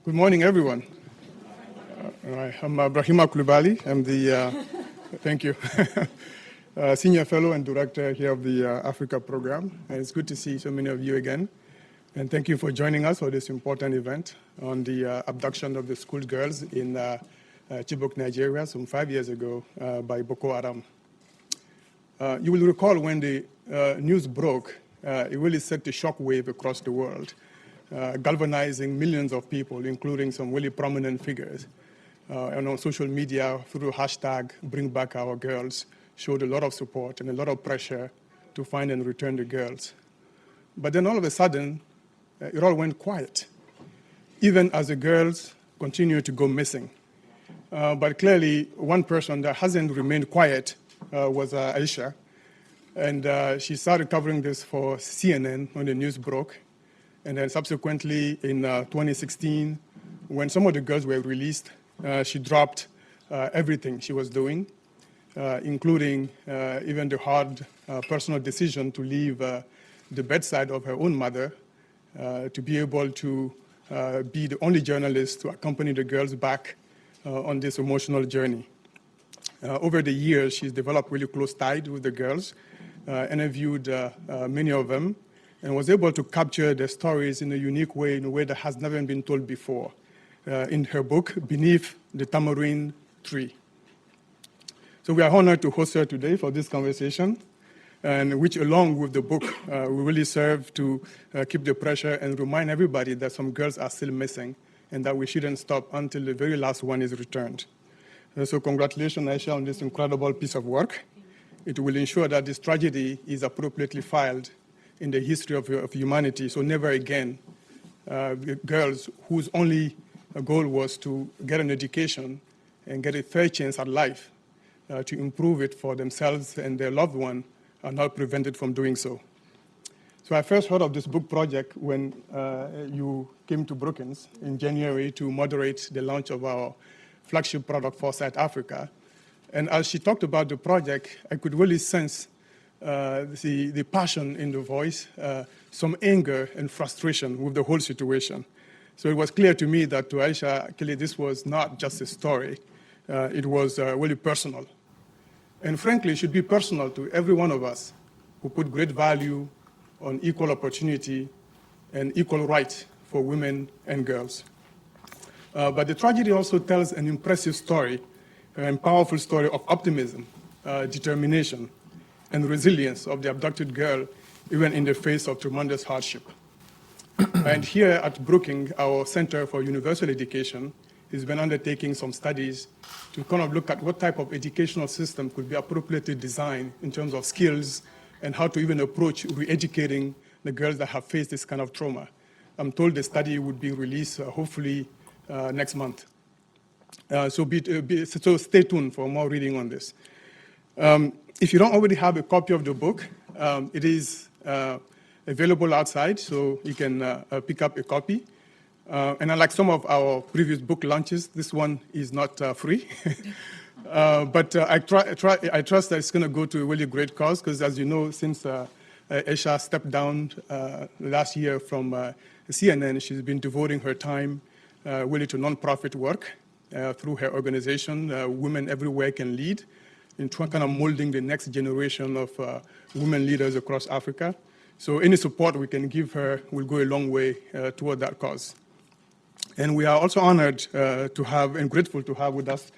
Good morning, everyone. I'm Brahima Kulubali. I'm the, thank you, Senior Fellow and Director here of the Africa Program. And it's good to see so many of you again. And thank you for joining us for this important event on the abduction of the schoolgirls in Chibok, Nigeria, some 5 years ago by Boko Haram. You will recall when the news broke, it really set a shockwave across the world, galvanizing millions of people, including some really prominent figures. And on social media, through hashtag Bring Back Our Girls, showed a lot of support and a lot of pressure to find and return the girls. But then all of a sudden, it all went quiet, even as the girls continued to go missing. But clearly, one person that hasn't remained quiet was Isha. And she started covering this for CNN when the news broke. And then subsequently in 2016, when some of the girls were released, she dropped everything she was doing, including even the hard personal decision to leave the bedside of her own mother to be able to be the only journalist to accompany the girls back on this emotional journey. Over the years, she's developed really close ties with the girls, interviewed many of them, and was able to capture their stories in a unique way, in a way that has never been told before, in her book, Beneath the Tamarind Tree. So we are honored to host her today for this conversation, and which, along with the book, will really serve to keep the pressure and remind everybody that some girls are still missing and that we shouldn't stop until the very last one is returned. So congratulations, Aisha, on this incredible piece of work. It will ensure that this tragedy is appropriately filed in the history of humanity, so never again girls whose only goal was to get an education and get a fair chance at life to improve it for themselves and their loved one are not prevented from doing so. So I first heard of this book project when you came to Brookings in January to moderate the launch of our flagship product, Foresight Africa. And as she talked about the project, I could really sense the passion in the voice, some anger and frustration with the whole situation. So it was clear to me that to Aisha, actually, this was not just a story. It was really personal. And frankly, it should be personal to every one of us who put great value on equal opportunity and equal rights for women and girls. But the tragedy also tells an impressive story, and powerful story of optimism, determination, and resilience of the abducted girl, even in the face of tremendous hardship. And here at Brookings, our Center for Universal Education has been undertaking some studies to kind of look at what type of educational system could be appropriately designed in terms of skills and how to even approach re-educating the girls that have faced this kind of trauma. I'm told the study would be released hopefully next month. So stay tuned for more reading on this. If you don't already have a copy of the book, it is available outside, so you can pick up a copy. And unlike some of our previous book launches, this one is not free. But I trust that it's going to go to a really great cause, because as you know, since Isha stepped down last year from CNN, she's been devoting her time really to nonprofit work through her organization, Women Everywhere Can Lead, in kind of molding the next generation of women leaders across Africa. So any support we can give her will go a long way toward that cause. And we are also honored to have and grateful to have with us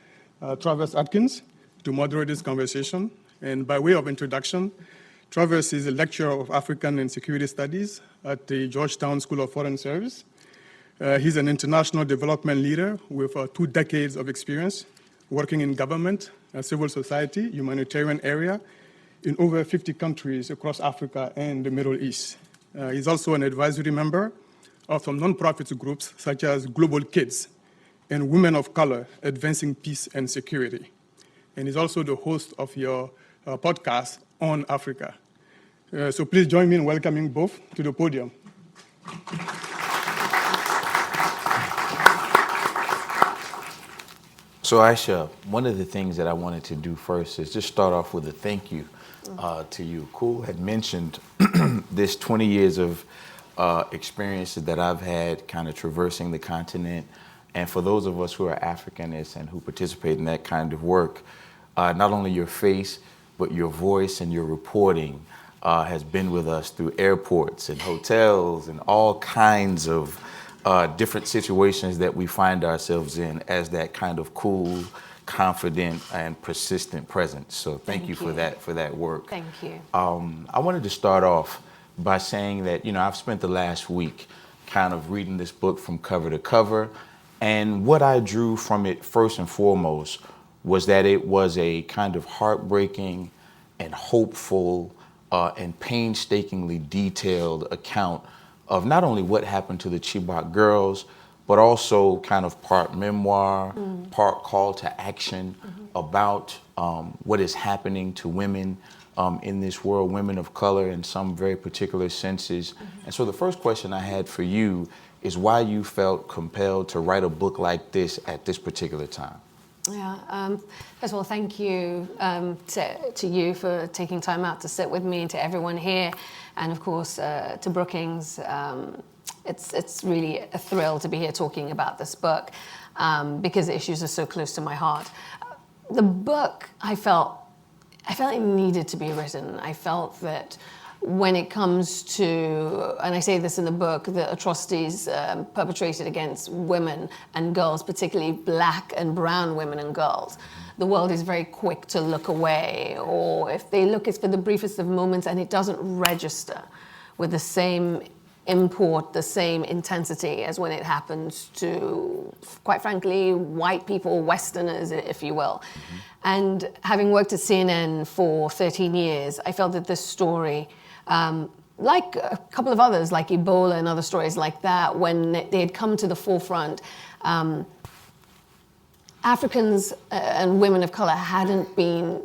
Travis Atkins to moderate this conversation. And by way of introduction, Travis is a lecturer of African and Security Studies at the Georgetown School of Foreign Service. He's an international development leader with 2 decades of experience working in government, civil society, humanitarian area in over 50 countries across Africa and the Middle East. He's also an advisory member of some nonprofit groups such as Global Kids and Women of Color Advancing Peace and Security. And he's also the host of your podcast on Africa. So please join me in welcoming both to the podium. So Aisha, one of the things that I wanted to do first is just start off with a thank you to you. Kul had mentioned this 20 years of experiences that I've had kind of traversing the continent. And for those of us who are Africanists and who participate in that kind of work, not only your face, but your voice and your reporting has been with us through airports and hotels and all kinds of different situations that we find ourselves in as that kind of cool, confident, and persistent presence. So thank you for that work. Thank you. I wanted to start off by saying that, I've spent the last week kind of reading this book from cover to cover. And what I drew from it first and foremost was that it was a kind of heartbreaking and hopeful and painstakingly detailed account of not only what happened to the Chibok girls, but also kind of part memoir, part call to action about what is happening to women in this world, women of color in some very particular senses. And so the first question I had for you is why you felt compelled to write a book like this at this particular time. Yeah, first of all, thank you to you for taking time out to sit with me, and to everyone here, and of course to Brookings. It's really a thrill to be here talking about this book because the issues are so close to my heart. The book, I felt it needed to be written. I felt that when it comes to, and I say this in the book, the atrocities perpetrated against women and girls, particularly black and brown women and girls, the world is very quick to look away, or if they look, it's for the briefest of moments and it doesn't register with the same import, the same intensity as when it happens to, quite frankly, white people, Westerners, if you will. And having worked at CNN for 13 years, I felt that this story, like a couple of others, like Ebola and other stories like that, when they had come to the forefront, Africans and women of color hadn't been,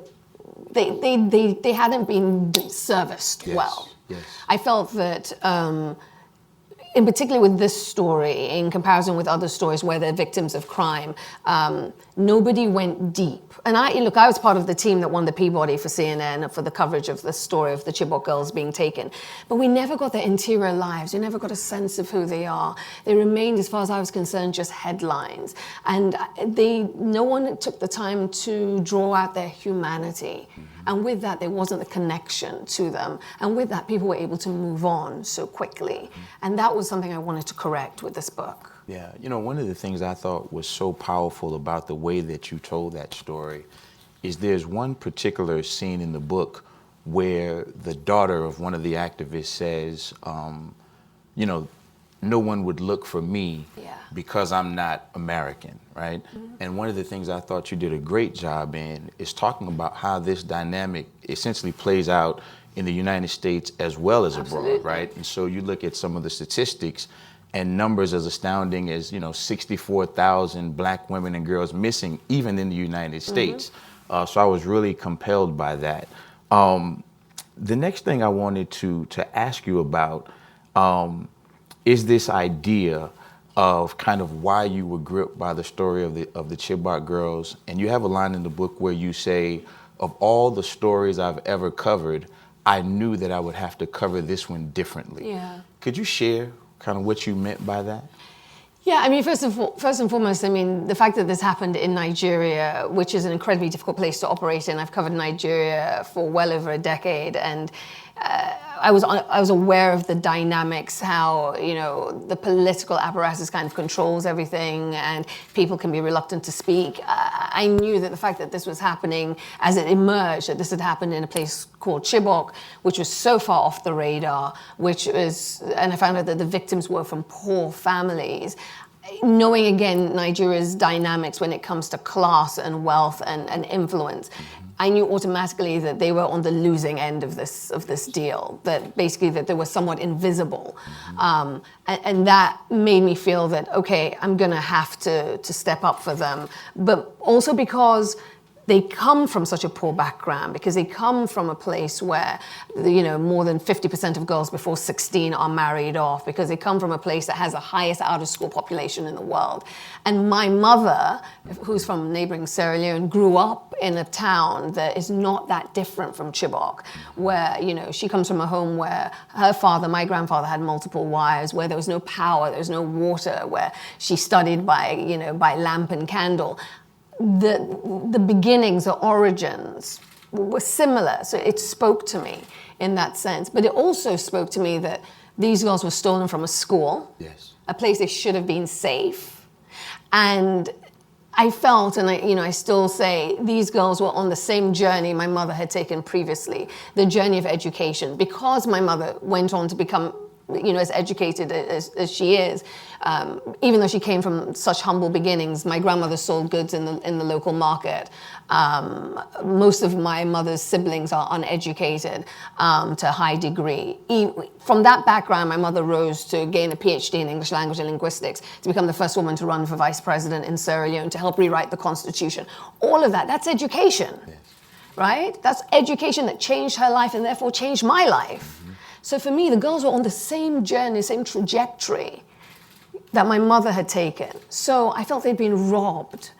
they hadn't been serviced well. Yes. I felt that, in particular with this story, in comparison with other stories where they're victims of crime, nobody went deep. And I was part of the team that won the Peabody for CNN for the coverage of the story of the Chibok girls being taken. But we never got their interior lives. We never got a sense of who they are. They remained, as far as I was concerned, just headlines. And no one took the time to draw out their humanity. And with that, there wasn't a connection to them. And with that, people were able to move on so quickly. And that was something I wanted to correct with this book. Yeah, one of the things I thought was so powerful about the way that you told that story is there's one particular scene in the book where the daughter of one of the activists says, no one would look for me because I'm not American, right? And one of the things I thought you did a great job in is talking about how this dynamic essentially plays out in the United States as well as abroad, right? And so you look at some of the statistics and numbers as astounding as, 64,000 black women and girls missing even in the United States. So I was really compelled by that. The next thing I wanted to ask you about is this idea of kind of why you were gripped by the story of the Chibok girls. And you have a line in the book where you say, of all the stories I've ever covered, I knew that I would have to cover this one differently. Yeah. Could you share kind of what you meant by that? Yeah, I mean, first and foremost, I mean, the fact that this happened in Nigeria, which is an incredibly difficult place to operate in. I've covered Nigeria for well over a decade, and I was aware of the dynamics, how, the political apparatus kind of controls everything and people can be reluctant to speak. I knew that the fact that this was happening as it emerged, that this had happened in a place called Chibok, which was so far off the radar, and I found out that the victims were from poor families. Knowing again Nigeria's dynamics when it comes to class and wealth and influence, I knew automatically that they were on the losing end of this deal. That basically that they were somewhat invisible, and that made me feel that okay, I'm gonna have to step up for them. But also because they come from such a poor background because they come from a place where, more than 50% of girls before 16 are married off, because they come from a place that has the highest out-of-school population in the world. And my mother, who's from neighboring Sierra Leone, grew up in a town that is not that different from Chibok, where, she comes from a home where her father, my grandfather, had multiple wives, where there was no power, there was no water, where she studied by lamp and candle. The beginnings, the origins were similar. So it spoke to me in that sense. But it also spoke to me that these girls were stolen from a school, yes, a place they should have been safe. And I felt, and I still say, these girls were on the same journey my mother had taken previously, the journey of education. Because my mother went on to become as educated as she is, even though she came from such humble beginnings. My grandmother sold goods in the local market. Most of my mother's siblings are uneducated to a high degree. From that background, my mother rose to gain a PhD in English language and linguistics, to become the first woman to run for vice president in Sierra Leone, to help rewrite the Constitution. All of that's education, yes, right? That's education that changed her life and therefore changed my life. So for me, the girls were on the same journey, same trajectory that my mother had taken. So I felt they'd been robbed.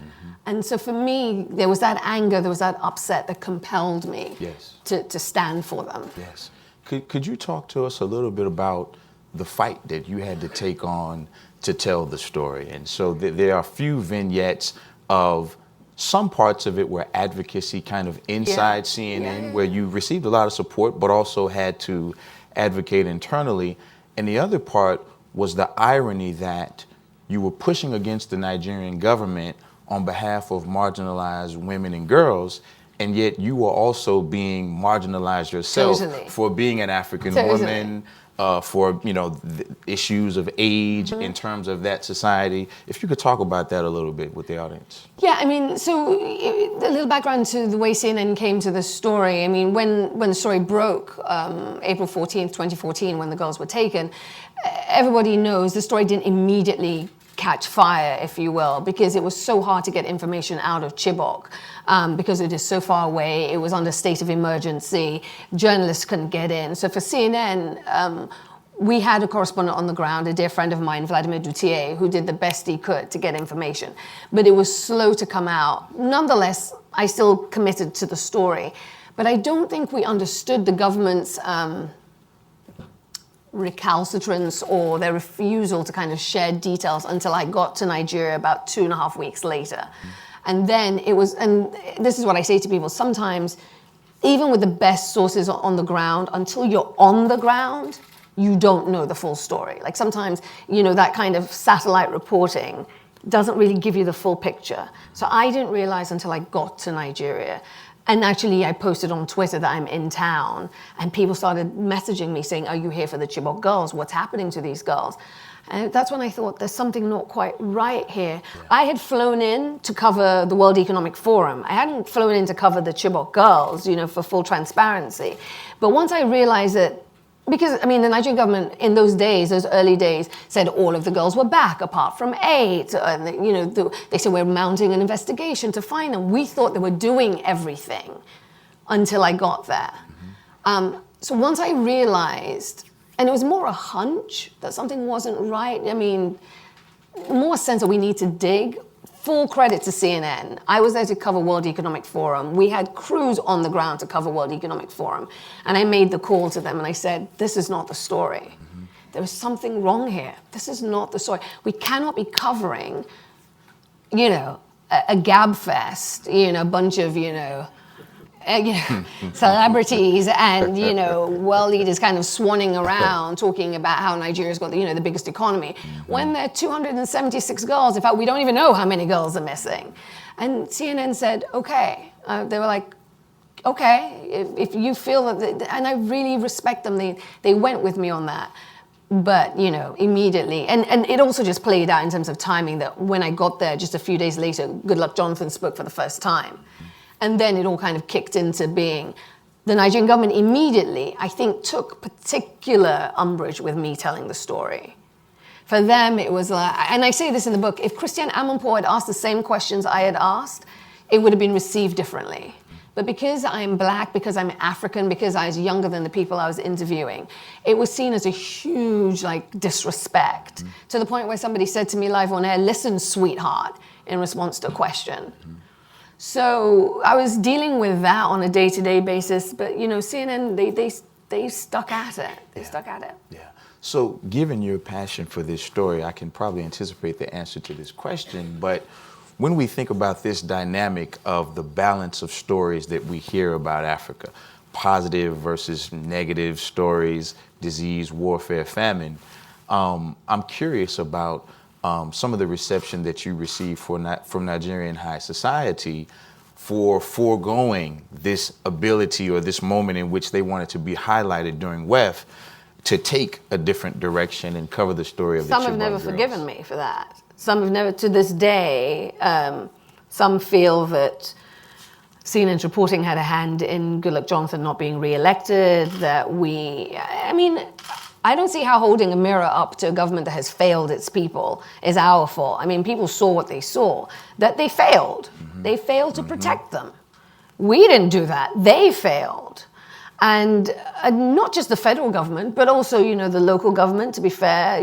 And so for me, there was that anger, there was that upset that compelled me, yes, to stand for them. Yes. Could you talk to us a little bit about the fight that you had to take on to tell the story? And so there are a few vignettes of some parts of it were advocacy, kind of inside CNN, where you received a lot of support, but also had to advocate internally. And the other part was the irony that you were pushing against the Nigerian government on behalf of marginalized women and girls, and yet you were also being marginalized yourself, totally, for being an African totally, woman, for the issues of age in terms of that society. If you could talk about that a little bit with the audience. Yeah, so a little background to the way CNN came to this story. When the story broke, April 14th, 2014, when the girls were taken, everybody knows the story didn't immediately catch fire, if you will, because it was so hard to get information out of Chibok, because it is so far away. It was under state of emergency. Journalists couldn't get in. So for CNN, we had a correspondent on the ground, a dear friend of mine, Vladimir Dutier, who did the best he could to get information. But it was slow to come out. Nonetheless, I still committed to the story. But I don't think we understood the government's recalcitrance or their refusal to kind of share details until I got to Nigeria about 2.5 weeks later. And then and this is what I say to people, sometimes, even with the best sources on the ground, until you're on the ground, you don't know the full story. Like sometimes, that kind of satellite reporting doesn't really give you the full picture. So I didn't realize until I got to Nigeria. And actually, I posted on Twitter that I'm in town, and people started messaging me saying, "Are you here for the Chibok girls? What's happening to these girls?" And that's when I thought, there's something not quite right here. Yeah. I had flown in to cover the World Economic Forum. I hadn't flown in to cover the Chibok girls, for full transparency. But once I realized that, because, the Nigerian government in those early days, said all of the girls were back apart from 8. And, they said we're mounting an investigation to find them. We thought they were doing everything until I got there. So once I realized, and it was more a hunch that something wasn't right, more a sense that we need to dig. Full credit to CNN. I was there to cover World Economic Forum. We had crews on the ground to cover World Economic Forum. And I made the call to them and I said, this is not the story. There is something wrong here. This is not the story. We cannot be covering, a gab fest, a bunch of, celebrities and, world leaders kind of swanning around talking about how Nigeria's got the biggest economy. When there are 276 girls, in fact, we don't even know how many girls are missing. And CNN said, okay. They were like, okay, if you feel that, and I really respect them. They went with me on that. But, immediately, and it also just played out in terms of timing that when I got there, just a few days later, Goodluck Jonathan spoke for the first time. And then it all kind of kicked into being. The Nigerian government immediately, I think, took particular umbrage with me telling the story. For them, it was like, and I say this in the book, if Christiane Amanpour had asked the same questions I had asked, it would have been received differently. But because I'm Black, because I'm African, because I was younger than the people I was interviewing, it was seen as a huge disrespect, to the point where somebody said to me live on air, "Listen, sweetheart," in response to a question. So I was dealing with that on a day-to-day basis, but CNN, they stuck at it. They stuck at it. Yeah. So given your passion for this story, I can probably anticipate the answer to this question, but when we think about this dynamic of the balance of stories that we hear about Africa, positive versus negative stories, disease, warfare, famine, I'm curious about some of the reception that you received from Nigerian high society for foregoing this ability or this moment in which they wanted to be highlighted during WEF to take a different direction and cover the story of the Chibok girls. Some have never forgiven me for that. Some have never, to this day, some feel that CNN's reporting had a hand in Goodluck Jonathan not being re-elected, I don't see how holding a mirror up to a government that has failed its people is our fault. People saw what they saw, that they failed. They failed to protect them. We didn't do that. They failed. And not just the federal government, but also, the local government, to be fair.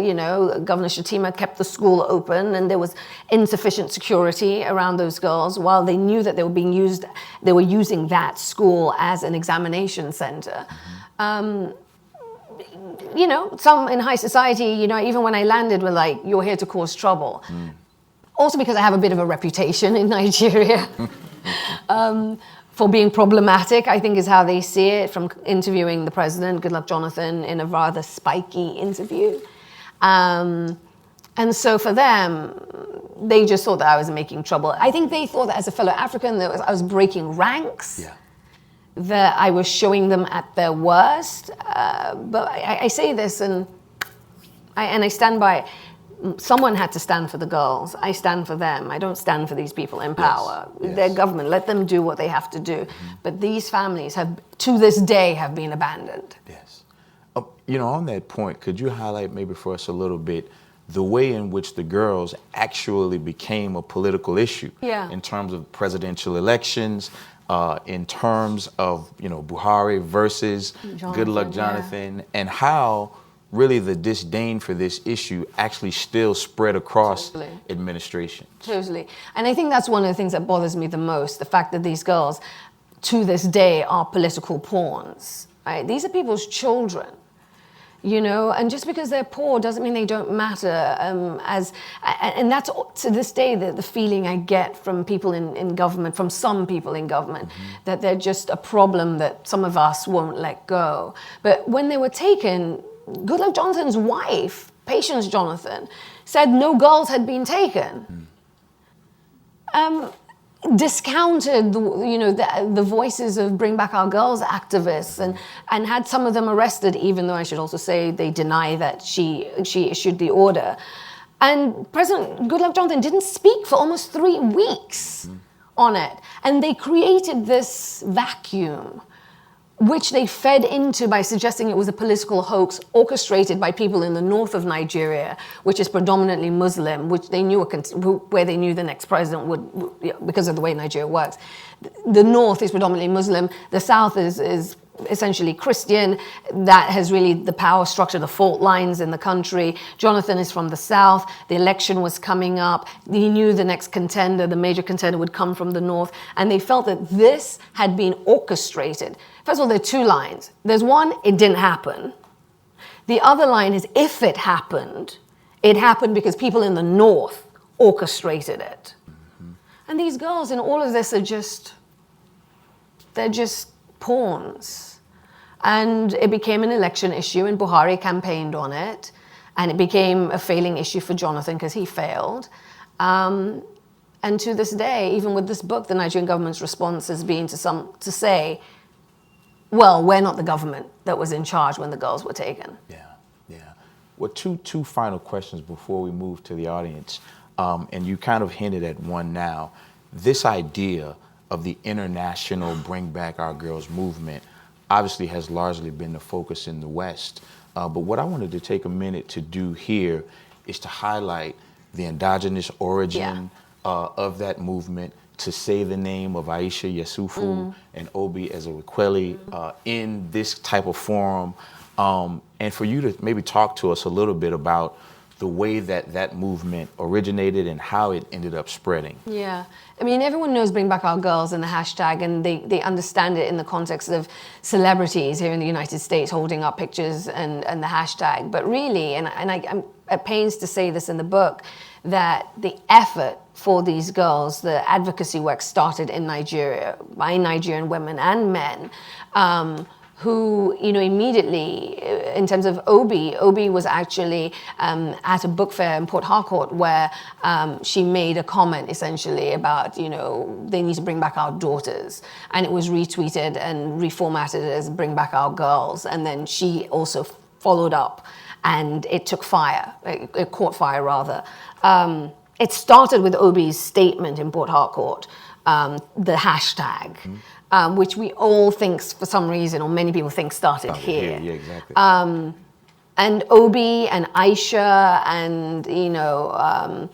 Governor Shatima kept the school open, and there was insufficient security around those girls while they knew that they were using that school as an examination center. Some in high society, even when I landed, were like, "You're here to cause trouble." Also because I have a bit of a reputation in Nigeria. For being problematic, I think is how they see it, from interviewing the president, Goodluck Jonathan, in a rather spiky interview. And so for them, they just thought that I was making trouble. I think they thought that as a fellow African, that I was breaking ranks, that I was showing them at their worst. But I say this, and I stand by it. Someone had to stand for the girls. I stand for them. I don't stand for these people in power. Yes. Their government, let them do what they have to do. But these families have, to this day, have been abandoned. Yes. On that point, could you highlight maybe for us a little bit the way in which the girls actually became a political issue in terms of presidential elections, in terms of, Buhari versus Goodluck Jonathan, and how really the disdain for this issue actually still spread across administrations. Totally. And I think that's one of the things that bothers me the most, the fact that these girls, to this day, are political pawns. Right? These are people's children. And just because they're poor doesn't mean they don't matter. And that's, to this day, the feeling I get from people in government, from some people in government, that they're just a problem that some of us won't let go. But when they were taken, Goodluck Jonathan's wife, Patience Jonathan, said no girls had been taken. Discounted the voices of Bring Back Our Girls activists and had some of them arrested, even though I should also say they deny that she issued the order. And President Goodluck Jonathan didn't speak for almost 3 weeks on it. And they created this vacuum, which they fed into by suggesting it was a political hoax orchestrated by people in the north of Nigeria, which is predominantly Muslim, which they knew where they knew the next president would, because of the way Nigeria works. The north is predominantly Muslim. The south is essentially Christian. That has really the power structure, the fault lines in the country. Jonathan is from the south. The election was coming up. He knew the next contender, the major contender, would come from the north. And they felt that this had been orchestrated. First of all, there are 2 lines. There's one, it didn't happen. The other line is, if it happened because people in the north orchestrated it. And these girls in all of this they're just pawns. And it became an election issue, and Buhari campaigned on it. And it became a failing issue for Jonathan because he failed. And to this day, even with this book, the Nigerian government's response has been to say, well, we're not the government that was in charge when the girls were taken. Yeah. Well, two final questions before we move to the audience. And you kind of hinted at one now. This idea of the international Bring Back Our Girls movement obviously has largely been the focus in the West. But what I wanted to take a minute to do here is to highlight the endogenous origin of that movement, to say the name of Isha Sesay and Obi Ezekweli in this type of forum, and for you to maybe talk to us a little bit about the way that that movement originated and how it ended up spreading. Yeah. I mean, everyone knows Bring Back Our Girls and the hashtag, and they understand it in the context of celebrities here in the United States holding up pictures and the hashtag. But really, and I'm at pains to say this in the book, that the effort for these girls, the advocacy work started in Nigeria by Nigerian women and men, who, you know, immediately, in terms of Obi was actually at a book fair in Port Harcourt where she made a comment essentially about, you know, they need to bring back our daughters. And it was retweeted and reformatted as Bring Back Our Girls. And then she also followed up, and it took fire, it caught fire rather. It started with Obi's statement in Port Harcourt, the hashtag. Which we all think, for some reason, or many people think started here. Yeah, exactly. And Obi and Aisha and, you know,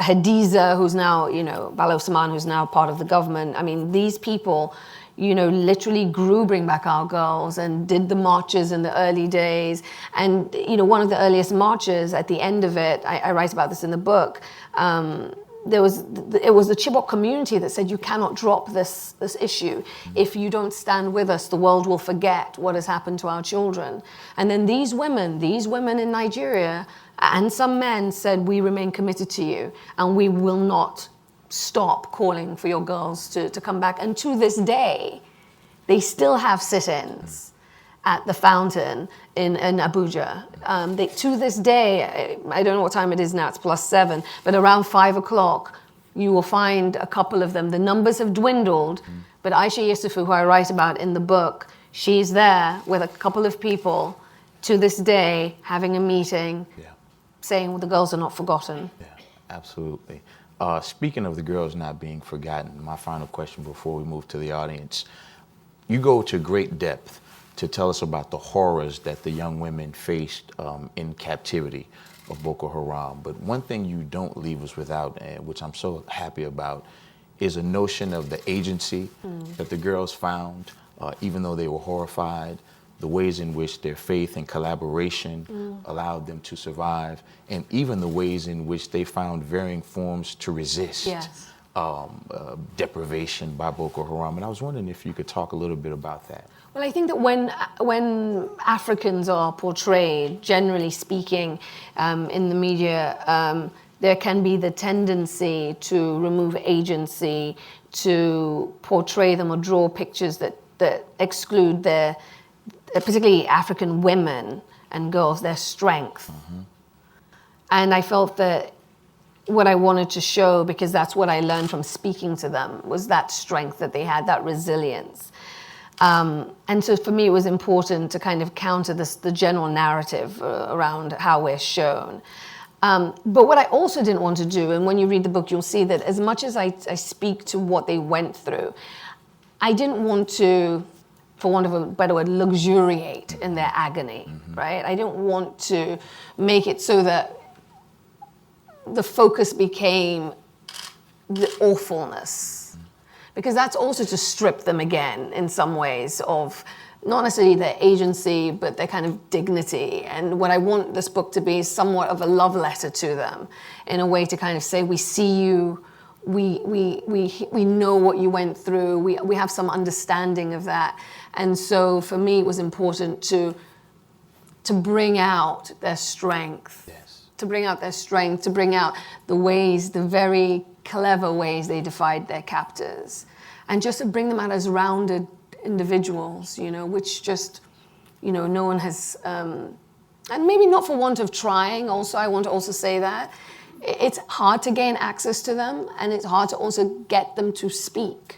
Hadiza, who's now, you know, Balosaman, who's now part of the government. I mean, these people, you know, literally grew Bring Back Our Girls and did the marches in the early days. And, you know, one of the earliest marches, at the end of it, I write about this in the book, it was the Chibok community that said, you cannot drop this issue. If you don't stand with us, the world will forget what has happened to our children. And then these women in Nigeria and some men said, we remain committed to you and we will not stop calling for your girls to come back. And to this day, they still have sit-ins at the fountain in Abuja. To this day, I don't know what time it is now, it's +7, but around 5 o'clock, you will find a couple of them. The numbers have dwindled, but Isha Sesay, who I write about in the book, she's there with a couple of people to this day having a meeting, saying, well, the girls are not forgotten. Yeah, absolutely. Speaking of the girls not being forgotten, my final question before we move to the audience, you go to great depth to tell us about the horrors that the young women faced in captivity of Boko Haram. But one thing you don't leave us without, which I'm so happy about, is a notion of the agency that the girls found, even though they were horrified, the ways in which their faith and collaboration allowed them to survive, and even the ways in which they found varying forms to resist deprivation by Boko Haram. And I was wondering if you could talk a little bit about that. Well, I think that when Africans are portrayed, generally speaking, in the media, there can be the tendency to remove agency, to portray them or draw pictures that exclude their, particularly African women and girls, their strength. And I felt that what I wanted to show, because that's what I learned from speaking to them, was that strength that they had, that resilience. And so for me, it was important to kind of counter the general narrative around how we're shown. But what I also didn't want to do, and when you read the book, you'll see that as much as I speak to what they went through, I didn't want to, for want of a better word, luxuriate in their agony, right? I didn't want to make it so that the focus became the awfulness. Because that's also to strip them again, in some ways, of not necessarily their agency, but their kind of dignity. And what I want this book to be is somewhat of a love letter to them, in a way to kind of say, we see you, we know what you went through, we have some understanding of that. And so for me, it was important to bring out their strength. To bring out their strength, to bring out the ways, the very clever ways they defied their captors, and just to bring them out as rounded individuals, you know, which just, you know, no one has, and maybe not for want of trying also, I want to also say that. It's hard to gain access to them, and it's hard to also get them to speak.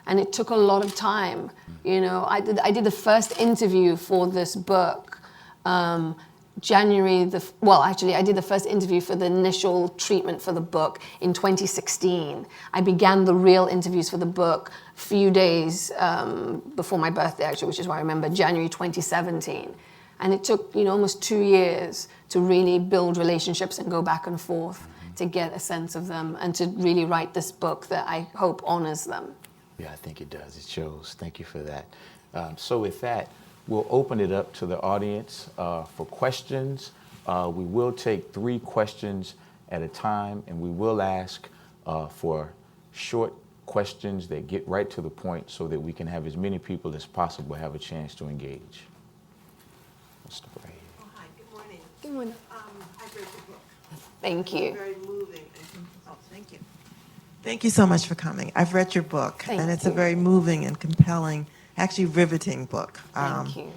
And it took a lot of time. You know, I did the first interview for this book, I did the first interview for the initial treatment for the book in 2016. I began the real interviews for the book a few days before my birthday, actually, which is why I remember, January 2017. And it took, you know, almost 2 years to really build relationships and go back and forth. to get a sense of them and to really write this book that I hope honors them. Yeah, I think it does. It shows. Thank you for that. So with that, we'll open it up to the audience for questions. We will take 3 questions at a time, and we will ask for short questions that get right to the point so that we can have as many people as possible have a chance to engage. Let's start right here. Oh, hi, good morning. Good morning. I've read your book. Thank you. Very moving. Thank you. Thank you so much for coming. I've read your book, Thank and it's you. a very moving and compelling, actually riveting book. Thank you.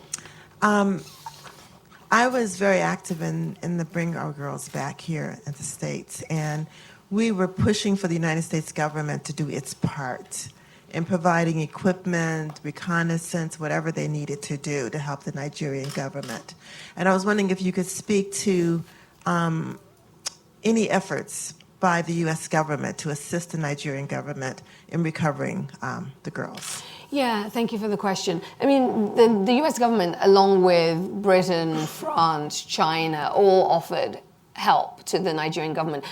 I was very active in the Bring Our Girls Back here at the States, and we were pushing for the United States government to do its part in providing equipment, reconnaissance, whatever they needed to do to help the Nigerian government. And I was wondering if you could speak to any efforts by the U.S. government to assist the Nigerian government in recovering the girls. Yeah, thank you for the question. I mean, the US government, along with Britain, France, China, all offered help to the Nigerian government.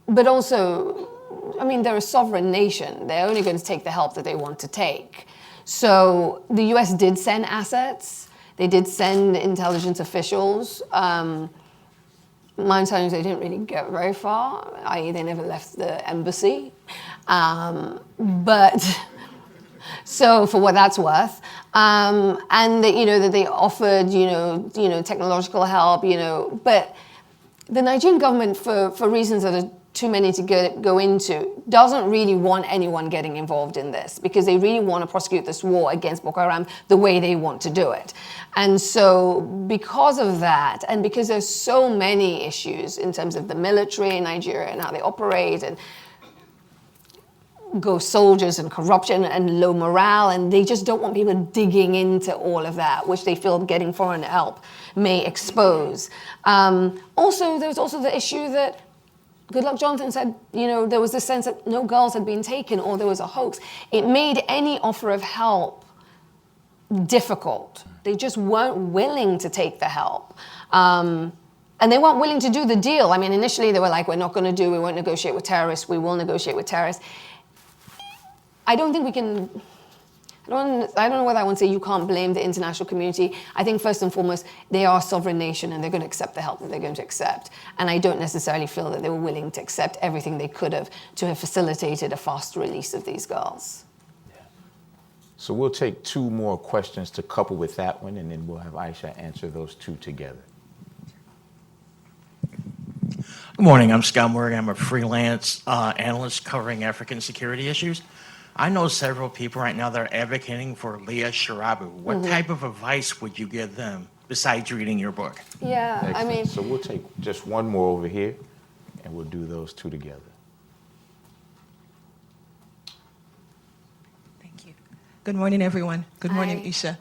But also, I mean, they're a sovereign nation. They're only going to take the help that they want to take. So the US did send assets. They did send intelligence officials. My understanding is they didn't really get very far, i.e. they never left the embassy. But so for what that's worth, and that, that they offered, technological help, but the Nigerian government, for reasons that are too many to go into, doesn't really want anyone getting involved in this because they really want to prosecute this war against Boko Haram the way they want to do it. And so because of that, and because there's so many issues in terms of the military in Nigeria and how they operate, and ghost soldiers and corruption and low morale, and they just don't want people digging into all of that, which they feel getting foreign help may expose. Also, there was also the issue that Goodluck Jonathan said, there was this sense that no girls had been taken or there was a hoax. It made any offer of help difficult. They just weren't willing to take the help. And they weren't willing to do the deal. I mean, initially they were like, we won't negotiate with terrorists, we will negotiate with terrorists. I don't think we can, I don't know whether I want to say you can't blame the international community. I think first and foremost, they are a sovereign nation and they're going to accept the help that they're going to accept. And I don't necessarily feel that they were willing to accept everything they could have to have facilitated a fast release of these girls. Yeah. So we'll take 2 more questions to couple with that one, and then we'll have Isha answer those 2 together. Good morning, I'm Scott Morgan. I'm a freelance analyst covering African security issues. I know several people right now that are advocating for Leah Sharibu. What type of advice would you give them besides reading your book? Yeah, Excellent. I mean... So we'll take just 1 more over here, and we'll do those 2 together. Thank you. Good morning, everyone. Good morning, Hi. Isha.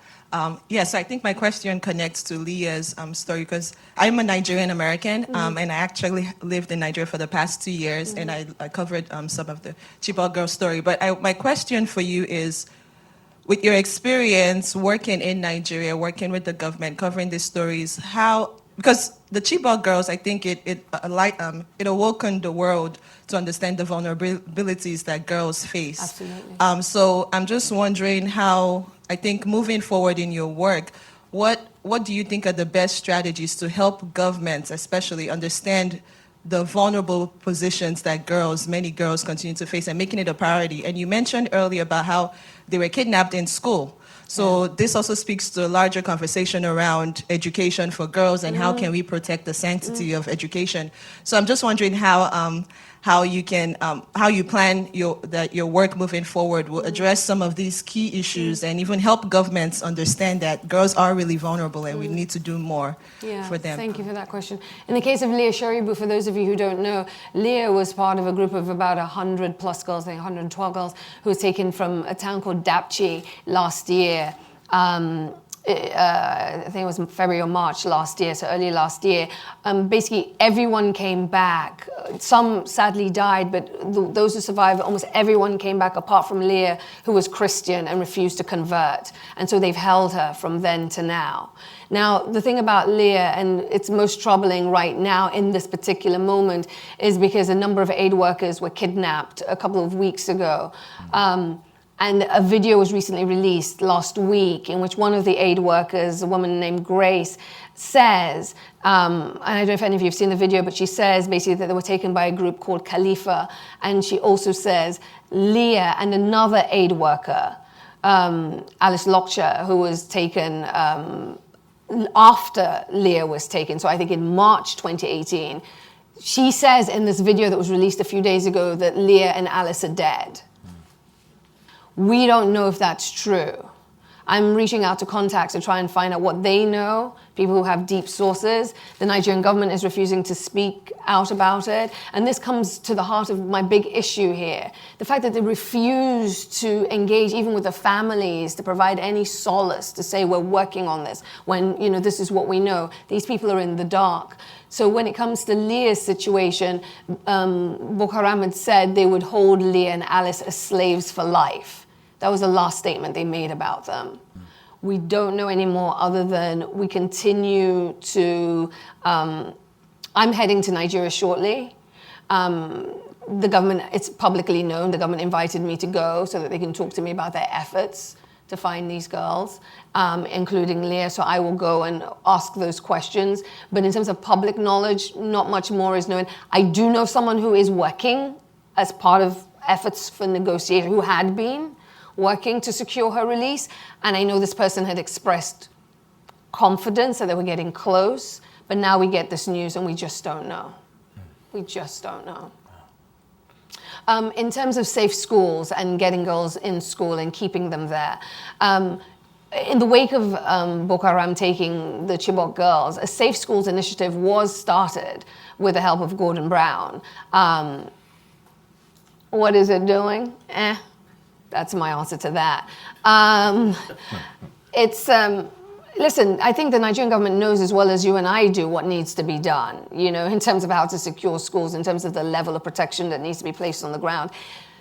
Yes, I think my question connects to Leah's story because I'm a Nigerian American, and I actually lived in Nigeria for the past 2 years, and I covered some of the Chibok girl story. But my question for you is, with your experience working in Nigeria, working with the government, covering these stories, because the Chibok girls, I think it awoken the world to understand the vulnerabilities that girls face. Absolutely. So I'm just wondering how, I think moving forward in your work, what do you think are the best strategies to help governments especially understand the vulnerable positions that many girls continue to face and making it a priority? And you mentioned earlier about how they were kidnapped in school. So this also speaks to a larger conversation around education for girls and how can we protect the sanctity of education. So I'm just wondering how you plan your work moving forward will address some of these key issues and even help governments understand that girls are really vulnerable and we need to do more for them. Thank you for that question. In the case of Leah Sharibu, for those of you who don't know, Leah was part of a group of about 100 plus girls, I think 112 girls, who was taken from a town called Dapchi last year. I think it was February or March last year, so early last year, basically everyone came back. Some sadly died, but those who survived, almost everyone came back apart from Leah, who was Christian and refused to convert. And so they've held her from then to now. Now, the thing about Leah, and it's most troubling right now in this particular moment, is because a number of aid workers were kidnapped a couple of weeks ago. And a video was recently released last week in which one of the aid workers, a woman named Grace, says, and I don't know if any of you have seen the video, but she says basically that they were taken by a group called Khalifa. And she also says Leah and another aid worker, Alice Lockcher, who was taken after Leah was taken, so I think in March 2018, she says in this video that was released a few days ago that Leah and Alice are dead. We don't know if that's true. I'm reaching out to contacts to try and find out what they know, people who have deep sources. The Nigerian government is refusing to speak out about it. And this comes to the heart of my big issue here. The fact that they refuse to engage even with the families to provide any solace, to say we're working on this, when this is what we know. These people are in the dark. So when it comes to Leah's situation, Boko Haram had said they would hold Leah and Alice as slaves for life. That was the last statement they made about them. We don't know anymore other than we continue to... I'm heading to Nigeria shortly. The government, it's publicly known, the government invited me to go so that they can talk to me about their efforts to find these girls, including Leah. So I will go and ask those questions. But in terms of public knowledge, not much more is known. I do know someone who is working as part of efforts for negotiation, who had been working to secure her release. And I know this person had expressed confidence that they were getting close. But now we get this news and we just don't know. We just don't know. In terms of safe schools and getting girls in school and keeping them there, in the wake of Boko Haram taking the Chibok girls, a Safe Schools initiative was started with the help of Gordon Brown. What is it doing? That's my answer to that. Listen, I think the Nigerian government knows as well as you and I do what needs to be done, in terms of how to secure schools, in terms of the level of protection that needs to be placed on the ground.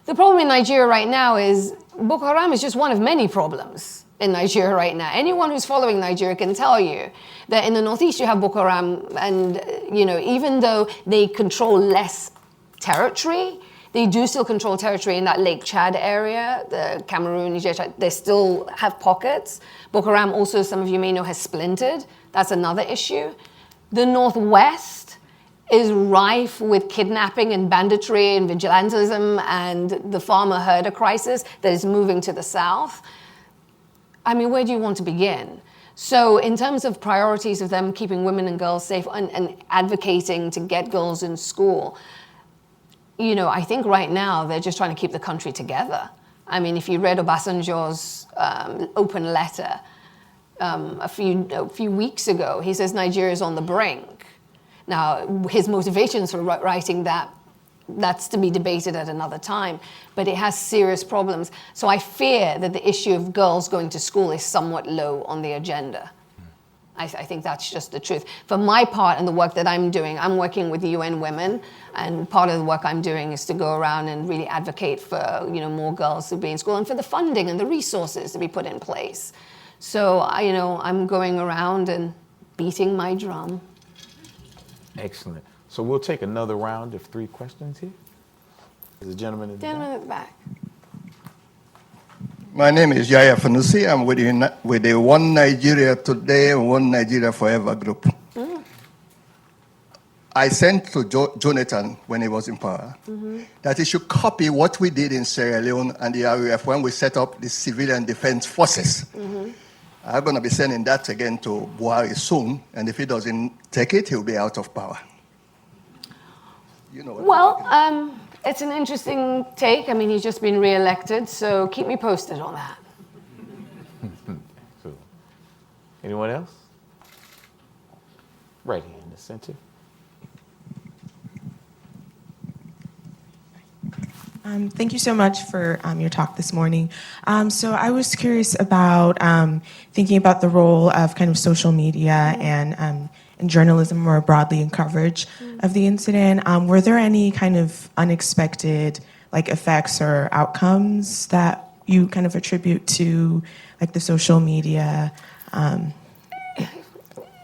The problem in Nigeria right now is Boko Haram is just one of many problems in Nigeria right now. Anyone who's following Nigeria can tell you that in the northeast you have Boko Haram, and even though they control less territory, they do still control territory in that Lake Chad area, the Cameroon, Niger, Chad. They still have pockets. Boko Haram also, some of you may know, has splintered. That's another issue. The Northwest is rife with kidnapping and banditry and vigilantism and the farmer-herder crisis that is moving to the south. I mean, where do you want to begin? So in terms of priorities of them keeping women and girls safe and advocating to get girls in school, I think right now they're just trying to keep the country together. I mean, if you read Obasanjo's open letter a few weeks ago, he says Nigeria is on the brink. Now, his motivations for writing that's to be debated at another time, but it has serious problems. So I fear that the issue of girls going to school is somewhat low on the agenda. I think that's just the truth. For my part and the work that I'm doing, I'm working with UN Women, and part of the work I'm doing is to go around and really advocate for more girls to be in school and for the funding and the resources to be put in place. So I'm going around and beating my drum. Excellent. So we'll take another round of 3 questions here. There's a gentleman in the back. At the back. My name is Yaya Fanusi. I'm with the One Nigeria Today and One Nigeria Forever group. I sent to Jonathan when he was in power that he should copy what we did in Sierra Leone and the RAF when we set up the Civilian Defense Forces. I'm going to be sending that again to Buhari soon, and if he doesn't take it, he'll be out of power. It's an interesting take. I mean, he's just been re-elected, so keep me posted on that. So, anyone else? Right here in the center. Thank you so much for your talk this morning. So I was curious about thinking about the role of kind of social media and journalism more broadly in coverage of the incident. Were there any kind of unexpected effects or outcomes that you kind of attribute to the social media?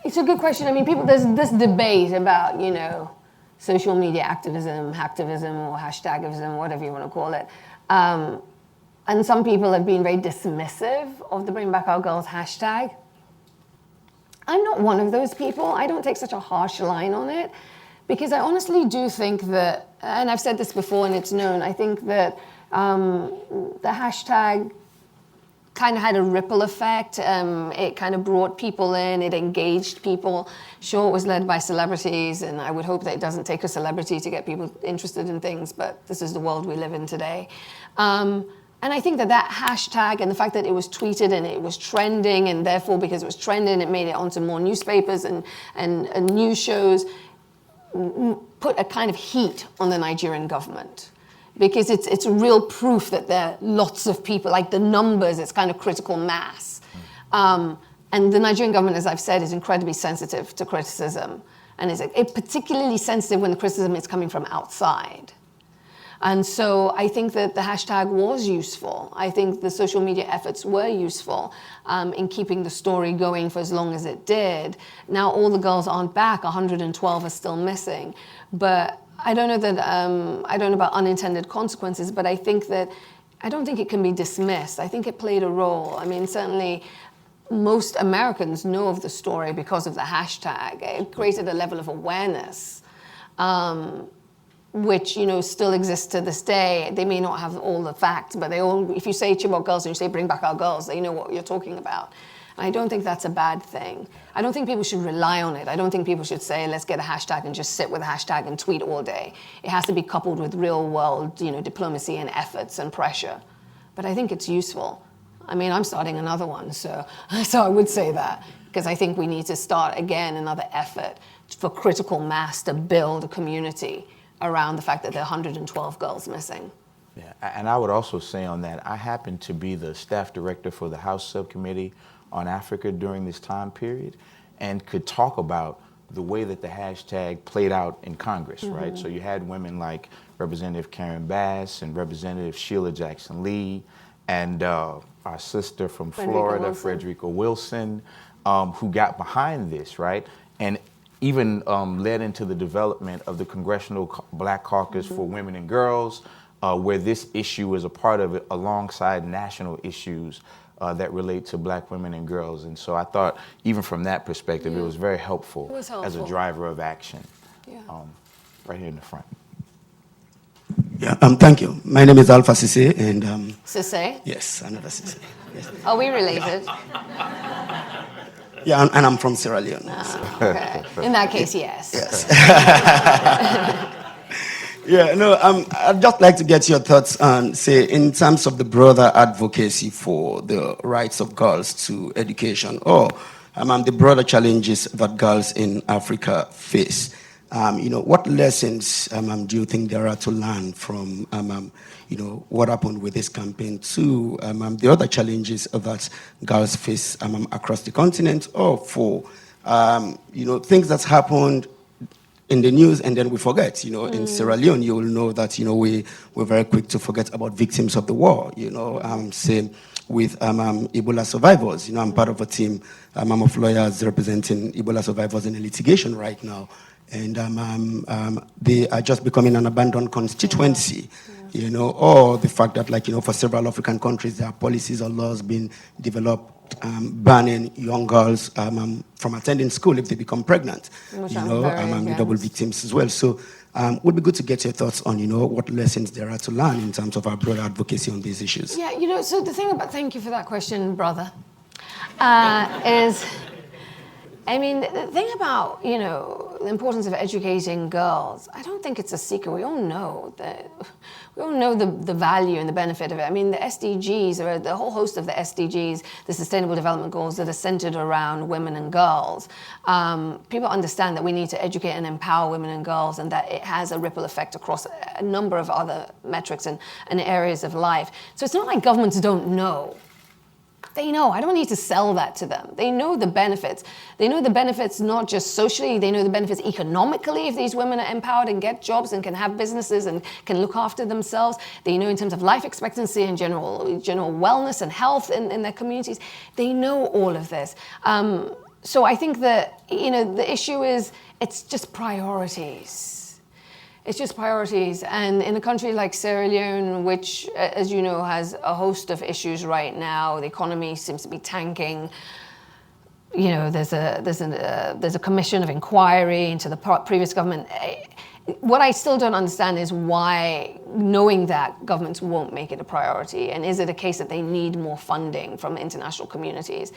It's a good question. I mean, there's this debate about, social media activism, hacktivism, or hashtagism, whatever you want to call it. And some people have been very dismissive of the Bring Back Our Girls hashtag. I'm not one of those people. I don't take such a harsh line on it, because I honestly do think that, and I've said this before and it's known, I think that the hashtag kind of had a ripple effect. It kind of brought people in, it engaged people. Sure, it was led by celebrities, and I would hope that it doesn't take a celebrity to get people interested in things, but this is the world we live in today. And I think that hashtag and the fact that it was tweeted and it was trending, and therefore because it was trending, it made it onto more newspapers and news shows, put a kind of heat on the Nigerian government. Because it's real proof that there are lots of people, like the numbers, it's kind of critical mass. And the Nigerian government, as I've said, is incredibly sensitive to criticism. And is particularly sensitive when the criticism is coming from outside. And so I think that the hashtag was useful. I think the social media efforts were useful in keeping the story going for as long as it did. Now all the girls aren't back, 112 are still missing. But I don't know that, I don't know about unintended consequences, but I don't think it can be dismissed. I think it played a role. I mean, certainly most Americans know of the story because of the hashtag. It created a level of awareness, which, still exists to this day. They may not have all the facts, but if you say Chibok girls and you say Bring Back Our Girls, they know what you're talking about. I don't think that's a bad thing. I don't think people should rely on it. I don't think people should say, let's get a hashtag and just sit with a hashtag and tweet all day. It has to be coupled with real world, diplomacy and efforts and pressure. But I think it's useful. I mean, I'm starting another one, so I would say that, because I think we need to start again another effort for critical mass to build a community around the fact that there are 112 girls missing. Yeah, and I would also say on that, I happen to be the staff director for the House Subcommittee on Africa during this time period, and could talk about the way that the hashtag played out in Congress, right? So you had women like Representative Karen Bass and Representative Sheila Jackson Lee, and our sister from Florida, Frederica Wilson, who got behind this, right? And even led into the development of the Congressional Black Caucus for Women and Girls, where this issue is a part of it alongside national issues that relate to Black women and girls. And so I thought, even from that perspective, it was very helpful, as a driver of action. Yeah. Right here in the front. Yeah, thank you. My name is Isha Sesay, and Sesay? Yes, another Sesay. Yes. Are we related? Yeah, and I'm from Sierra Leone. Okay. In that case, yes. Yes. Yeah, no, I'd just like to get your thoughts on, say, in terms of the broader advocacy for the rights of girls to education, or the broader challenges that girls in Africa face. What lessons do you think there are to learn from, what happened with this campaign to the other challenges that girls face across the continent, or for, things that's happened in the news and then we forget, in Sierra Leone, you will know that, we're very quick to forget about victims of the war, same with Ebola survivors. I'm part of a team of lawyers representing Ebola survivors in a litigation right now. And they are just becoming an abandoned constituency, or the fact that, for several African countries, there are policies or laws being developed banning young girls from attending school if they become pregnant, the double victims as well. So it would be good to get your thoughts on, what lessons there are to learn in terms of our broader advocacy on these issues. Yeah, so the thing about, thank you for that question, brother, is I mean, the thing about, the importance of educating girls, I don't think it's a secret. We all know the value and the benefit of it. I mean, the SDGs, or the whole host of the SDGs, the Sustainable Development Goals that are centered around women and girls, people understand that we need to educate and empower women and girls, and that it has a ripple effect across a number of other metrics and areas of life. So it's not like governments don't know. They know. I don't need to sell that to them. They know the benefits. They know the benefits not just socially, they know the benefits economically if these women are empowered and get jobs and can have businesses and can look after themselves. They know in terms of life expectancy and general wellness and health in their communities. They know all of this. So I think that, the issue is, it's just priorities. It's just priorities. And in a country like Sierra Leone, which, as you know, has a host of issues right now, the economy seems to be tanking. There's a commission of inquiry into the previous government. What I still don't understand is why, knowing that, governments won't make it a priority. And is it a case that they need more funding from international communities?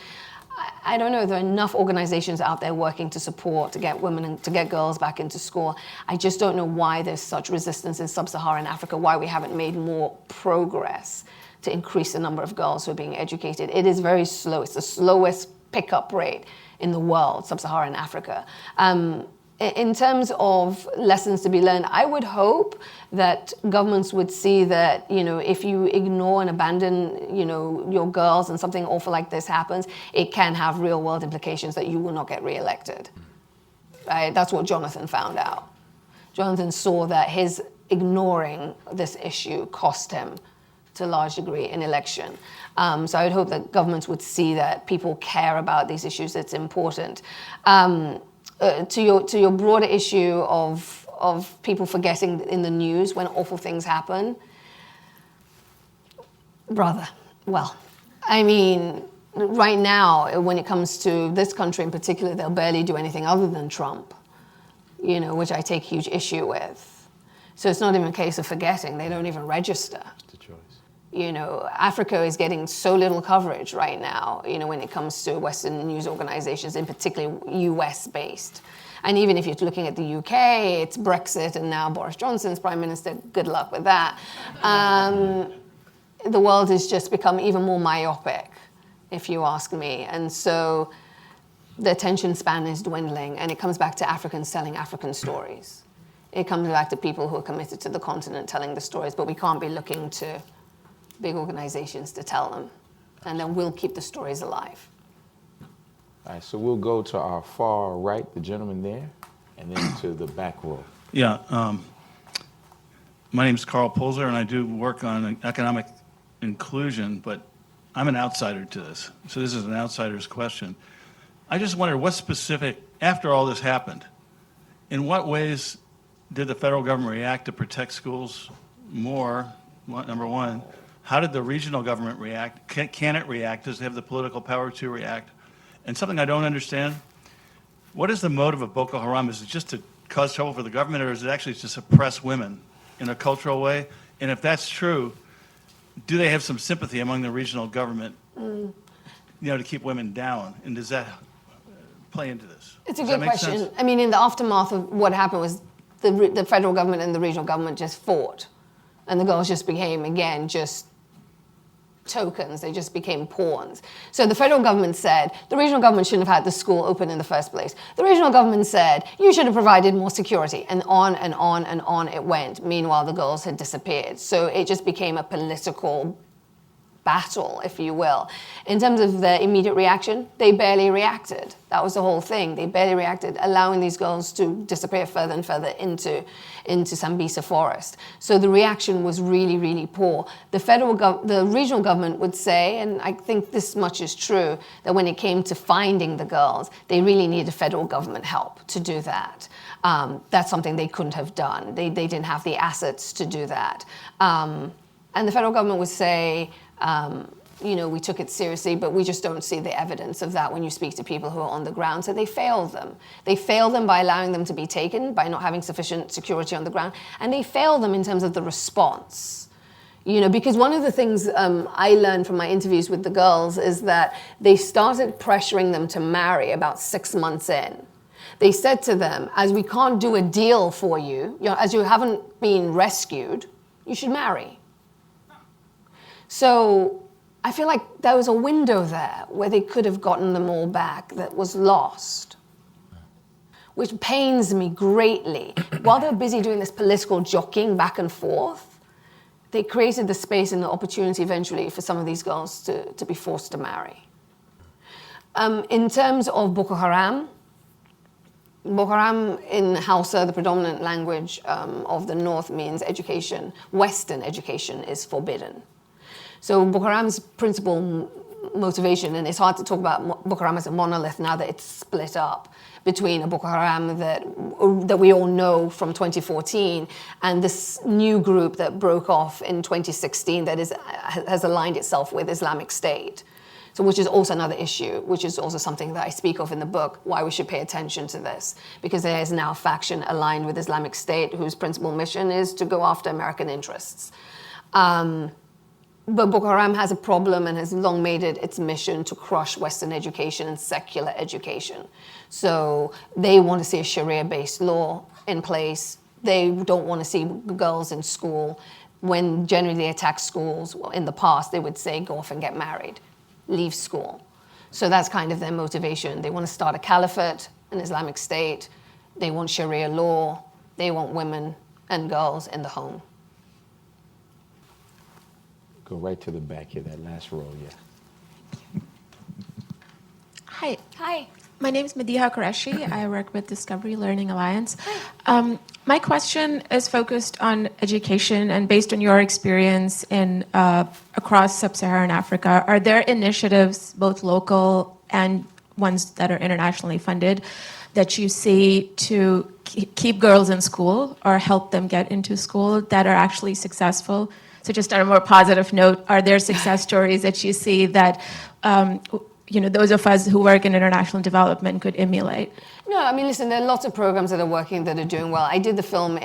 I don't know. There are enough organizations out there working to support, to get women and to get girls back into school. I just don't know why there's such resistance in sub-Saharan Africa, why we haven't made more progress to increase the number of girls who are being educated. It is very slow. It's the slowest pickup rate in the world, sub-Saharan Africa. In terms of lessons to be learned, I would hope that governments would see that, if you ignore and abandon, your girls and something awful like this happens, it can have real world implications that you will not get reelected. Right? That's what Jonathan found out. Jonathan saw that his ignoring this issue cost him, to a large degree, an election. So I would hope that governments would see that people care about these issues. It's important. To your broader issue of people forgetting in the news when awful things happen, brother, well, I mean, right now, when it comes to this country in particular, they'll barely do anything other than Trump, which I take huge issue with. So it's not even a case of forgetting. They don't even register. It's the choice. Africa is getting so little coverage right now, when it comes to Western news organizations, in particular US-based. And even if you're looking at the UK, it's Brexit and now Boris Johnson's prime minister. Good luck with that. The world has just become even more myopic, if you ask me. And so the attention span is dwindling, and it comes back to Africans telling African stories. It comes back to people who are committed to the continent telling the stories, but we can't be looking to big organizations to tell them, and then we'll keep the stories alive. All right, so we'll go to our far right, the gentleman there, and then to the back row. Yeah, my name is Carl Pulzer, and I do work on economic inclusion, but I'm an outsider to this, so this is an outsider's question. I just wondered what specific, after all this happened, in what ways did the federal government react to protect schools more, number one? How did the regional government react? Can it react? Does it have the political power to react? And something I don't understand, what is the motive of Boko Haram? Is it just to cause trouble for the government, or is it actually to suppress women in a cultural way? And if that's true, do they have some sympathy among the regional government, to keep women down? And does that play into this? It's a good question. Sense? I mean, in the aftermath of what happened was the federal government and the regional government just fought. And the girls just became, again, just tokens. They just became pawns. So the federal government said, the regional government shouldn't have had the school open in the first place. The regional government said, you should have provided more security. And on and on and on it went. Meanwhile, the girls had disappeared. So it just became a political battle, if you will. In terms of their immediate reaction, they barely reacted. That was the whole thing. They barely reacted, allowing these girls to disappear further and further into Sambisa forest. So the reaction was really, really poor. The regional government would say, and I think this much is true, that when it came to finding the girls, they really needed federal government help to do that. That's something they couldn't have done. They didn't have the assets to do that. And the federal government would say, we took it seriously, but we just don't see the evidence of that when you speak to people who are on the ground. So they failed them. They failed them by allowing them to be taken, by not having sufficient security on the ground. And they failed them in terms of the response. Because one of the things I learned from my interviews with the girls is that they started pressuring them to marry about 6 months in. They said to them, as we can't do a deal for you, as you haven't been rescued, you should marry. So I feel like there was a window there where they could have gotten them all back that was lost, which pains me greatly. While they're busy doing this political jockeying back and forth, they created the space and the opportunity eventually for some of these girls to be forced to marry. In terms of Boko Haram in Hausa, the predominant language of the north, means education. Western education is forbidden. So Boko Haram's principal motivation, and it's hard to talk about Boko Haram as a monolith now that it's split up between a Boko Haram that we all know from 2014 and this new group that broke off in 2016 that has aligned itself with Islamic State. So which is also another issue, which is also something that I speak of in the book, why we should pay attention to this. Because there is now a faction aligned with Islamic State whose principal mission is to go after American interests. But Boko Haram has a problem and has long made it its mission to crush Western education and secular education. So they want to see a Sharia-based law in place. They don't want to see girls in school. When generally they attack schools, well, in the past, they would say, go off and get married, leave school. So that's kind of their motivation. They want to start a caliphate, an Islamic State. They want Sharia law. They want women and girls in the home. Go right to the back here, that last row, yeah. Hi. Hi. My name is Mediha Qureshi. I work with Discovery Learning Alliance. My question is focused on education, and based on your experience in across sub-Saharan Africa, are there initiatives, both local and ones that are internationally funded, that you see to keep girls in school or help them get into school that are actually successful? So just on a more positive note, are there success stories that you see that those of us who work in international development could emulate? No, I mean, listen, there are lots of programs that are working that are doing well. I did the film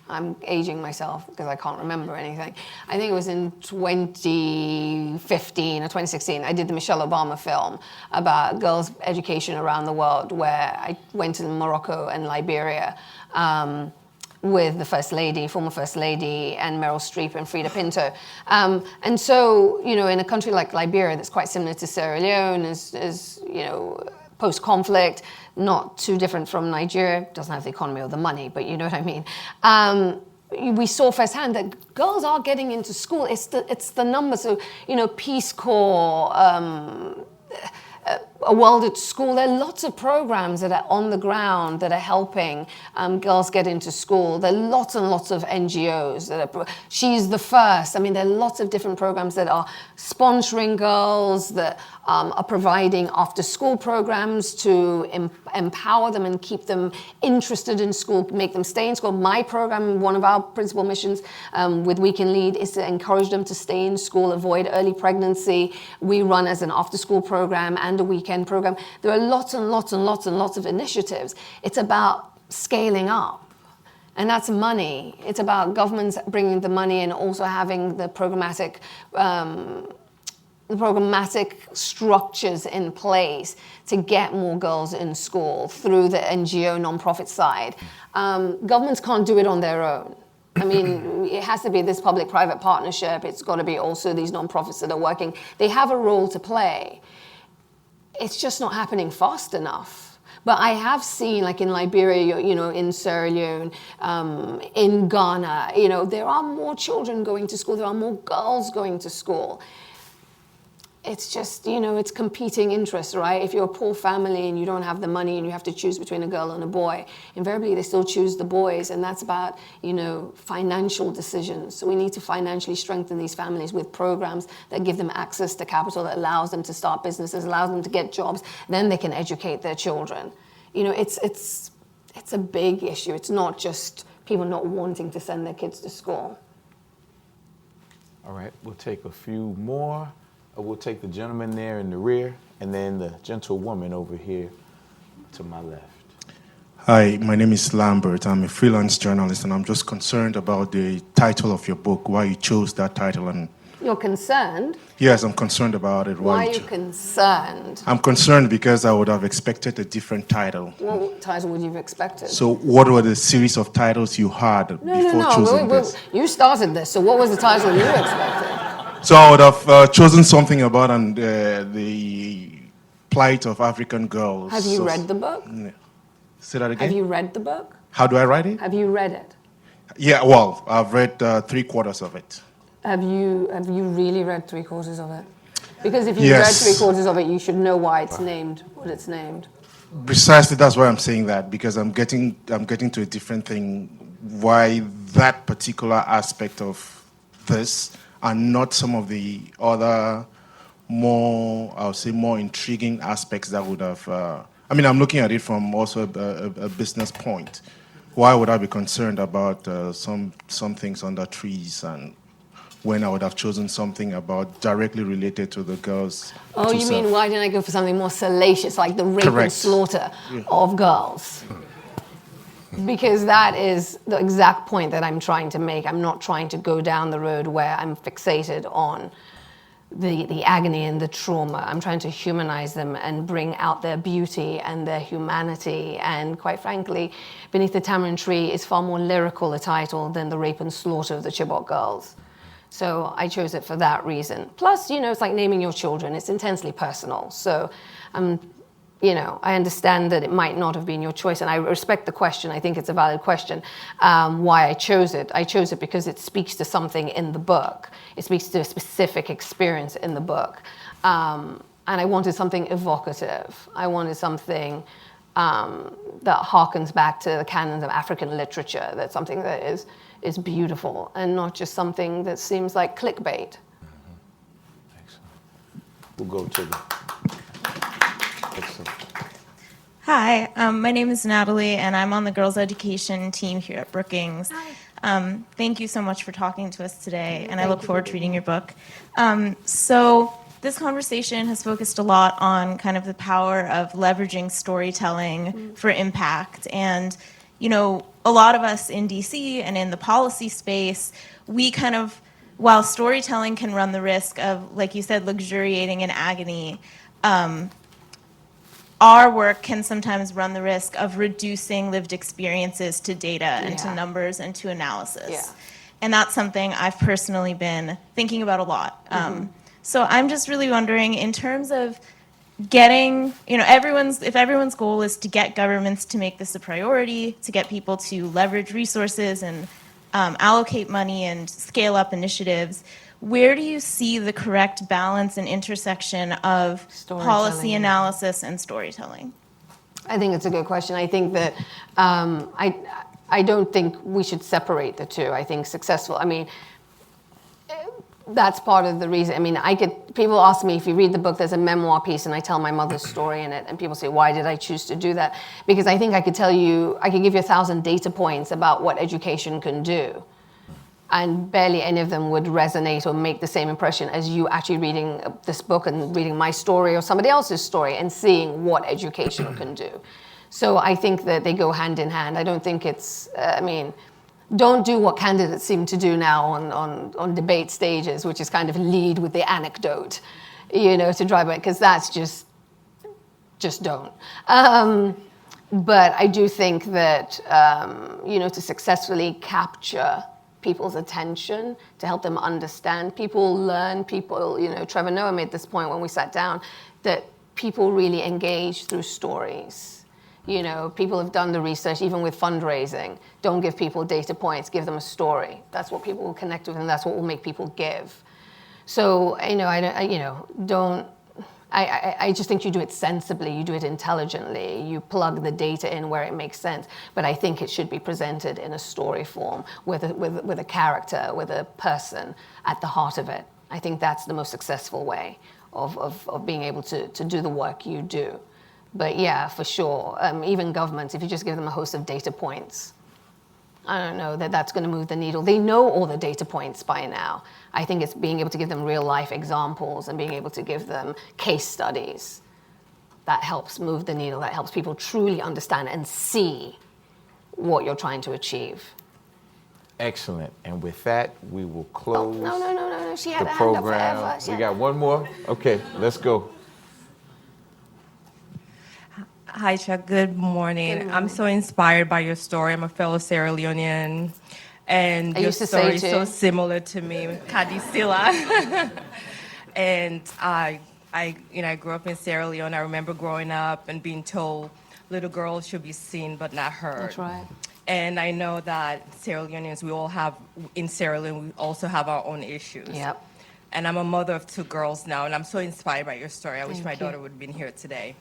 I'm aging myself because I can't remember anything. I think it was in 2015 or 2016. I did the Michelle Obama film about girls' education around the world, where I went to Morocco and Liberia with the First Lady, former First Lady, and Meryl Streep and Frida Pinto. And so, in a country like Liberia that's quite similar to Sierra Leone, is post-conflict, not too different from Nigeria, doesn't have the economy or the money, but you know what I mean. We saw firsthand that girls are getting into school. It's the numbers. So, Peace Corps, A World at School. There are lots of programs that are on the ground that are helping girls get into school. There are lots and lots of NGOs that are. She's the First. I mean, there are lots of different programs that are sponsoring girls, that are providing after-school programs to empower them and keep them interested in school, make them stay in school. My program, one of our principal missions with We Can Lead, is to encourage them to stay in school, avoid early pregnancy. We run as an after-school program and a weekend program. There are lots and lots and lots and lots of initiatives. It's about scaling up. And that's money. It's about governments bringing the money and also having the programmatic structures in place to get more girls in school through the NGO nonprofit side. Governments can't do it on their own. I mean, it has to be this public-private partnership. It's got to be also these nonprofits that are working. They have a role to play. It's just not happening fast enough. But I have seen, like in Liberia, in Sierra Leone, in Ghana, there are more children going to school. There are more girls going to school. It's just, it's competing interests, right? If you're a poor family and you don't have the money and you have to choose between a girl and a boy, invariably they still choose the boys, and that's about, financial decisions. So we need to financially strengthen these families with programs that give them access to capital, that allows them to start businesses, allows them to get jobs, then they can educate their children. It's a big issue. It's not just people not wanting to send their kids to school. All right, we'll take a few more. We'll take the gentleman there in the rear, and then the gentlewoman over here to my left. Hi, my name is Lambert. I'm a freelance journalist, and I'm just concerned about the title of your book, why you chose that title. And You're concerned? yes, I'm concerned about it. Why are you concerned? I'm concerned because I would have expected a different title. What title would you have expected? So what were the series of titles you had before choosing this? You started this, so what was the title you expected? So I would have chosen something about the plight of African girls. Have you read the book? Say that again? Have you read the book? How do I write it? Have you read it? Yeah, well, I've read 3/4 of it. Have you really read 3/4 of it? Because if you've Yes. read 3/4 of it, you should know why it's named what it's named. Precisely, that's why I'm saying that, because I'm getting to a different thing. Why that particular aspect of this and not some of the other more, I would say, more intriguing aspects that would have. I'm looking at it from also a business point. Why would I be concerned about some things under trees, and when I would have chosen something about directly related to the girls? Oh, you mean why didn't I go for something more salacious, like the rape and slaughter of girls? Because that is the exact point that I'm trying to make. I'm not trying to go down the road where I'm fixated on the agony and the trauma. I'm trying to humanize them and bring out their beauty and their humanity. And quite frankly, Beneath the Tamarind Tree is far more lyrical a title than the rape and slaughter of the Chibok girls. So I chose it for that reason. Plus, it's like naming your children. It's intensely personal. So, I understand that it might not have been your choice, and I respect the question. I think it's a valid question, why I chose it. I chose it because it speaks to something in the book. It speaks to a specific experience in the book. And I wanted something evocative. I wanted something that harkens back to the canons of African literature, that's something that is beautiful and not just something that seems like clickbait. We'll go to the... Excellent. Hi, my name is Natalie, and I'm on the girls' education team here at Brookings. Thank you so much for talking to us today, and I look forward to reading your book. So this conversation has focused a lot on kind of the power of leveraging storytelling for impact. And, a lot of us in DC and in the policy space, we kind of, while storytelling can run the risk of, like you said, luxuriating in agony, our work can sometimes run the risk of reducing lived experiences to data and to numbers and to analysis. Yeah. And that's something I've personally been thinking about a lot. So I'm just really wondering, in terms of getting, if everyone's goal is to get governments to make this a priority, to get people to leverage resources and allocate money and scale up initiatives, where do you see the correct balance and intersection of policy analysis and storytelling? I think it's a good question. I think that I don't think we should separate the two. I think that's part of the reason. People ask me, if you read the book, there's a memoir piece, and I tell my mother's story in it, and people say, why did I choose to do that? Because I think I could give you 1,000 data points about what education can do, and barely any of them would resonate or make the same impression as you actually reading this book and reading my story or somebody else's story and seeing what education can do. So I think that they go hand in hand. I don't think it's, don't do what candidates seem to do now on debate stages, which is kind of lead with the anecdote, to drive it, because that's just don't. But I do think that, to successfully capture people's attention, to help them understand. People learn, Trevor Noah made this point when we sat down, that people really engage through stories. People have done the research, even with fundraising. Don't give people data points, give them a story. That's what people will connect with, and that's what will make people give. So, I just think you do it sensibly, you do it intelligently, you plug the data in where it makes sense. But I think it should be presented in a story form with a character, with a person at the heart of it. I think that's the most successful way of being able to do the work you do. But yeah, for sure, even governments, if you just give them a host of data points, I don't know that's going to move the needle. They know all the data points by now. I think it's being able to give them real life examples and being able to give them case studies that helps move the needle, that helps people truly understand and see what you're trying to achieve. Excellent. And with that, we will close No. She had the a hand up program. forever. We got one more? Okay, let's go. Hi, Chuck. Good morning. I'm so inspired by your story. I'm a fellow Sierra Leonean, and your story is so similar to me, Kadisila. And I grew up in Sierra Leone. I remember growing up and being told little girls should be seen but not heard. That's right. And I know that Sierra Leoneans, in Sierra Leone, we also have our own issues. Yep. And I'm a mother of 2 girls now, and I'm so inspired by your story. I wish my daughter would have been here today.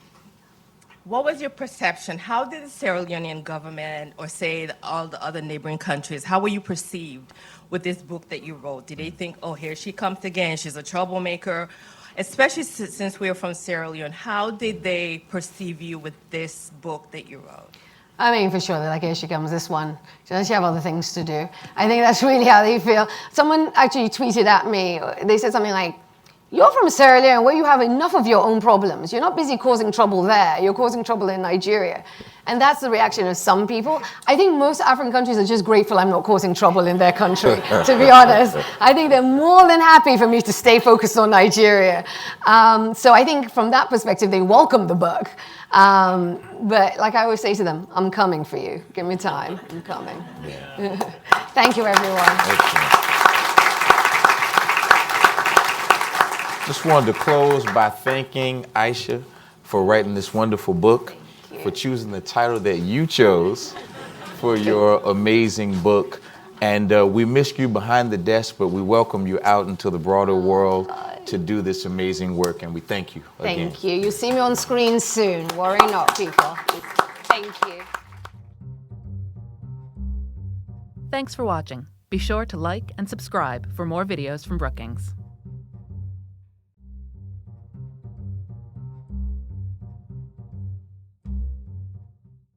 What was your perception? How did the Sierra Leonean government, or say all the other neighboring countries, how were you perceived with this book that you wrote? Did they think, oh, here she comes again, she's a troublemaker? Especially since we are from Sierra Leone, how did they perceive you with this book that you wrote? I mean, for sure, they're like, here she comes, this one. Does she have other things to do? I think that's really how they feel. Someone actually tweeted at me, they said something like, you're from Sierra Leone where you have enough of your own problems. You're not busy causing trouble there. You're causing trouble in Nigeria. And that's the reaction of some people. I think most African countries are just grateful I'm not causing trouble in their country, to be honest. I think they're more than happy for me to stay focused on Nigeria. So I think from that perspective, they welcome the book. But like I always say to them, I'm coming for you. Give me time. I'm coming. Yeah. Thank you, everyone. Excellent. Just wanted to close by thanking Isha for writing this wonderful book, for choosing the title that you chose for your amazing book. And we missed you behind the desk, but we welcome you out into the broader world to do this amazing work. And we thank you again. Thank you. You'll see me on screen soon. Worry not, people. Thank you. Thanks for watching. Be sure to like and subscribe for more videos from Brookings.